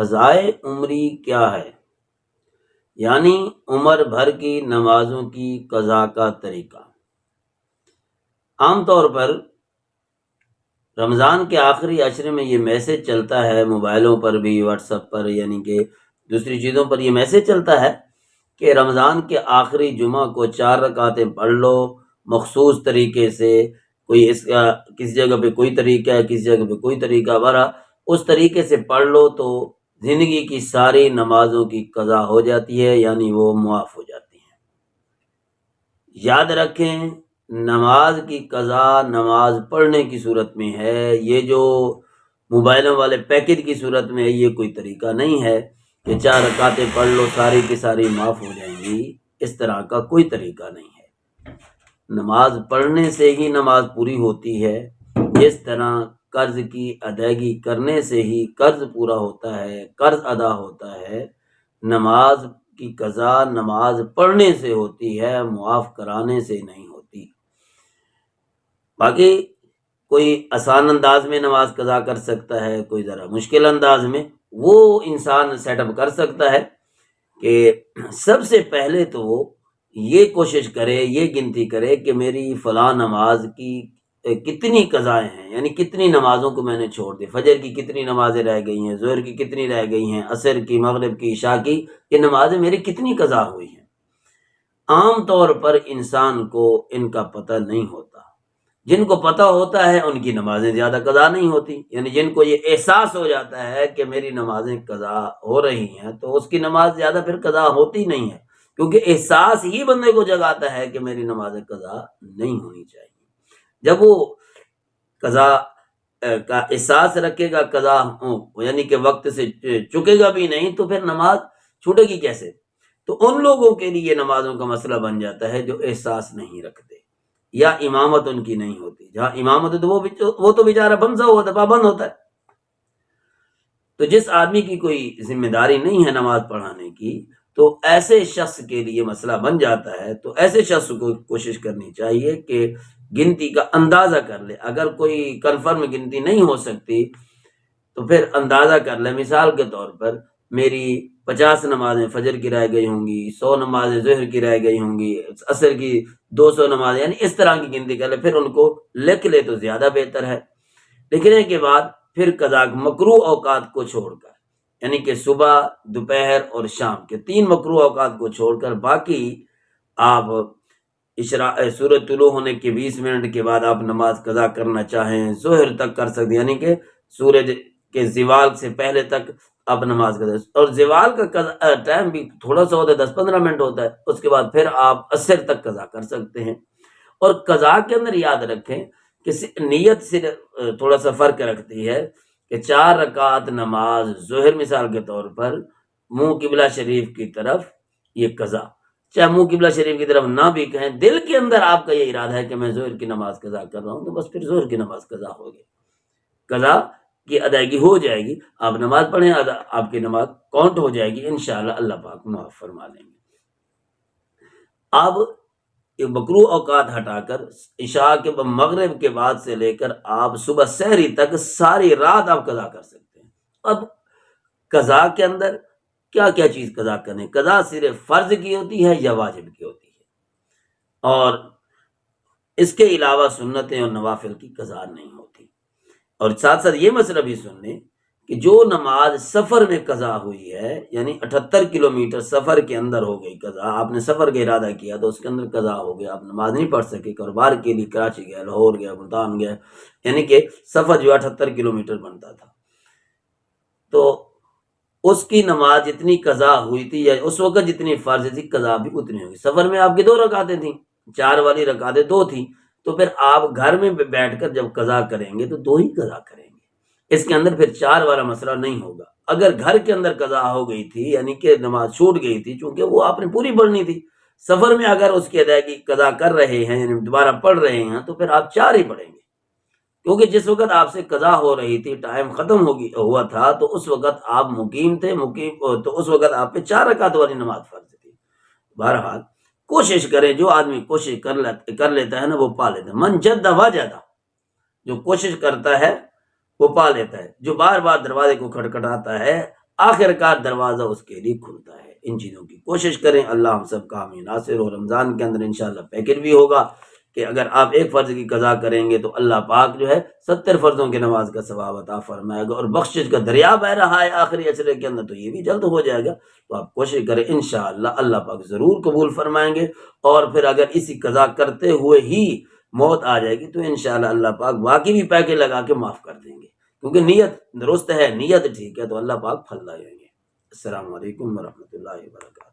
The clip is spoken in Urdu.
قضائے عمری کیا ہے؟ یعنی عمر بھر کی نمازوں کی قضا کا طریقہ۔ عام طور پر رمضان کے آخری عشرے میں یہ میسج چلتا ہے، موبائلوں پر بھی، واٹس ایپ پر، یعنی کہ دوسری چیزوں پر یہ میسج چلتا ہے کہ رمضان کے آخری جمعہ کو 4 رکعتیں پڑھ لو مخصوص طریقے سے۔ کوئی اس کا کسی جگہ پہ کوئی طریقہ ہے، کسی جگہ پہ کوئی طریقہ، برا اس طریقے سے پڑھ لو تو زندگی کی ساری نمازوں کی قضا ہو جاتی ہے، یعنی وہ معاف ہو جاتی ہیں۔ یاد رکھیں، نماز کی قضا نماز پڑھنے کی صورت میں ہے، یہ جو موبائلوں والے پیکج کی صورت میں ہے، یہ کوئی طریقہ نہیں ہے کہ 4 رکعتیں پڑھ لو ساری کی ساری معاف ہو جائیں گی۔ اس طرح کا کوئی طریقہ نہیں ہے۔ نماز پڑھنے سے ہی نماز پوری ہوتی ہے، جس طرح قرض کی ادائیگی کرنے سے ہی قرض پورا ہوتا ہے، قرض ادا ہوتا ہے۔ نماز کی قضا نماز پڑھنے سے ہوتی ہے، معاف کرانے سے نہیں ہوتی۔ باقی کوئی آسان انداز میں نماز قضا کر سکتا ہے، کوئی ذرا مشکل انداز میں، وہ انسان سیٹ اپ کر سکتا ہے کہ سب سے پہلے تو وہ یہ کوشش کرے، یہ گنتی کرے کہ میری فلاں نماز کی کتنی قضائیں ہیں، یعنی کتنی نمازوں کو میں نے چھوڑ دی، فجر کی کتنی نمازیں رہ گئی ہیں، ظہر کی کتنی رہ گئی ہیں، عصر کی، مغرب کی، عشاء کی، یہ نمازیں میری کتنی قضا ہوئی ہیں۔ عام طور پر انسان کو ان کا پتہ نہیں ہوتا۔ جن کو پتہ ہوتا ہے ان کی نمازیں زیادہ قضا نہیں ہوتی، یعنی جن کو یہ احساس ہو جاتا ہے کہ میری نمازیں قضا ہو رہی ہیں تو اس کی نماز زیادہ پھر قضا ہوتی نہیں ہے، کیونکہ احساس ہی بندے کو جگاتا ہے کہ میری نمازیں قضا نہیں ہونی چاہیے۔ جب وہ قضا کا احساس رکھے گا، قضا یعنی کہ وقت سے چکے گا بھی نہیں، تو پھر نماز چھوٹے گی کیسے؟ تو ان لوگوں کے لیے نمازوں کا مسئلہ بن جاتا ہے جو احساس نہیں رکھتے یا امامت ان کی نہیں ہوتی۔ جہاں امامت ہے تو وہ تو بیچارہ بنسا ہوا تھا، پابند ہوتا ہے۔ تو جس آدمی کی کوئی ذمہ داری نہیں ہے نماز پڑھانے کی، تو ایسے شخص کے لیے مسئلہ بن جاتا ہے۔ تو ایسے شخص کو کوشش کرنی چاہیے کہ گنتی کا اندازہ کر لے۔ اگر کوئی کنفرم گنتی نہیں ہو سکتی تو پھر اندازہ کر لے، مثال کے طور پر میری 50 نمازیں فجر کی رہ گئی ہوں گی، 100 نمازیں ظہر کی رہ گئی ہوں گی، عصر کی 200 نمازیں، یعنی اس طرح کی گنتی کر لے، پھر ان کو لکھ لے تو زیادہ بہتر ہے۔ لکھنے کے بعد پھر قضا مکروہ اوقات کو چھوڑ کر، یعنی کہ صبح، دوپہر اور شام کے 3 مکروہ اوقات کو چھوڑ کر باقی آپ سورج طلوع ہونے کے 20 منٹ کے بعد آپ نماز قضا کرنا چاہیں ظہر تک کر سکتے، یعنی کہ سورج کے زوال سے پہلے تک آپ نماز قضا، اور زوال کا ٹائم بھی تھوڑا سا ہوتا ہے، 10-15 منٹ ہوتا ہے، اس کے بعد پھر آپ عصر تک قضا کر سکتے ہیں۔ اور قضا کے اندر یاد رکھیں کہ نیت سے تھوڑا سا فرق رکھتی ہے کہ 4 رکعت نماز ظہر مثال کے طور پر منہ قبلہ شریف کی طرف، یہ قضا، چاہے منہ قبلہ شریف کی طرف نہ بھی کہیں، دل کے اندر آپ کا یہ ارادہ ہے کہ میں ظہر کی نماز قضا کر رہا ہوں، تو بس پھر ظہر کی نماز قضا ہوگی، قضا کی ادائیگی ہو جائے گی۔ آپ نماز پڑھیں، آپ کی نماز کاؤنٹ ہو جائے گی، انشاءاللہ اللہ پاک معاف فرما لیں گے۔ اب مکروہ اوقات ہٹا کر عشاء کے مغرب کے بعد سے لے کر آپ صبح سحری تک ساری رات آپ قضا کر سکتے ہیں۔ اب قضا کے اندر کیا کیا چیز قضا کریں؟ قضا صرف فرض کی ہوتی ہے یا واجب کی ہوتی ہے، اور اس کے علاوہ سنتیں اور نوافل کی قضا نہیں ہوتی۔ اور ساتھ ساتھ یہ مسئلہ بھی سن لیں کہ جو نماز سفر میں قضا ہوئی ہے، یعنی 78 کلومیٹر سفر کے اندر ہو گئی قضا، آپ نے سفر کا ارادہ کیا تو اس کے اندر قضا ہو گیا، آپ نماز نہیں پڑھ سکے، کاروبار کے لیے کراچی گیا، لاہور گیا، ملتان گیا، یعنی کہ سفر جو 78 کلومیٹر بنتا تھا، تو اس کی نماز جتنی قضا ہوئی تھی یا اس وقت جتنی فرض تھی، قضا بھی اتنی ہوئی۔ سفر میں آپ کی 2 رکعتیں تھیں، 4 والی رکعتیں 2 تھیں، تو پھر آپ گھر میں بیٹھ کر جب قضا کریں گے تو 2 ہی قضا کریں گے، اس کے اندر پھر 4 والا مسئلہ نہیں ہوگا۔ اگر گھر کے اندر قضا ہو گئی تھی، یعنی کہ نماز چھوٹ گئی تھی، چونکہ وہ آپ نے پوری پڑھنی تھی، سفر میں اگر اس کی ادائیگی قضا کر رہے ہیں، یعنی دوبارہ پڑھ رہے ہیں، تو پھر آپ 4 ہی پڑھیں گے، کیونکہ جس وقت آپ سے قضا ہو رہی تھی، ٹائم ختم ہوا تھا، تو اس وقت آپ مقیم تھے، تو اس وقت آپ پہ 4 رکعت والی نماز فرض تھی۔ بہرحال کوشش کریں، جو آدمی کوشش کر لیتا ہے نا وہ پا لیتا ہے۔ من جد وجد، جو کوشش کرتا ہے وہ پا لیتا ہے، جو بار بار دروازے کو کھٹکھٹاتا ہے آخر کار دروازہ اس کے لیے کھلتا ہے۔ ان چیزوں کی کوشش کریں، اللہ ہم سب کا حامی ناصر ہو۔ رمضان کے اندر انشاءاللہ پیکج بھی ہوگا کہ اگر آپ ایک فرض کی قضا کریں گے تو اللہ پاک جو ہے 70 فرضوں کی نماز کا ثواب عطا فرمائے گا، اور بخشش کا دریا بہ رہا ہے آخری عشرے کے اندر، تو یہ بھی جلد ہو جائے گا۔ تو آپ کوشش کریں، انشاءاللہ اللہ پاک ضرور قبول فرمائیں گے۔ اور پھر اگر اسی قضا کرتے ہوئے ہی موت آ جائے گی تو انشاءاللہ اللہ پاک باقی بھی پیکج لگا کے معاف کر دیں گے، کیونکہ نیت درست ہے، نیت ٹھیک ہے، تو اللہ پاک پھل لائیں گے۔ السلام علیکم ورحمۃ اللہ وبرکاتہ۔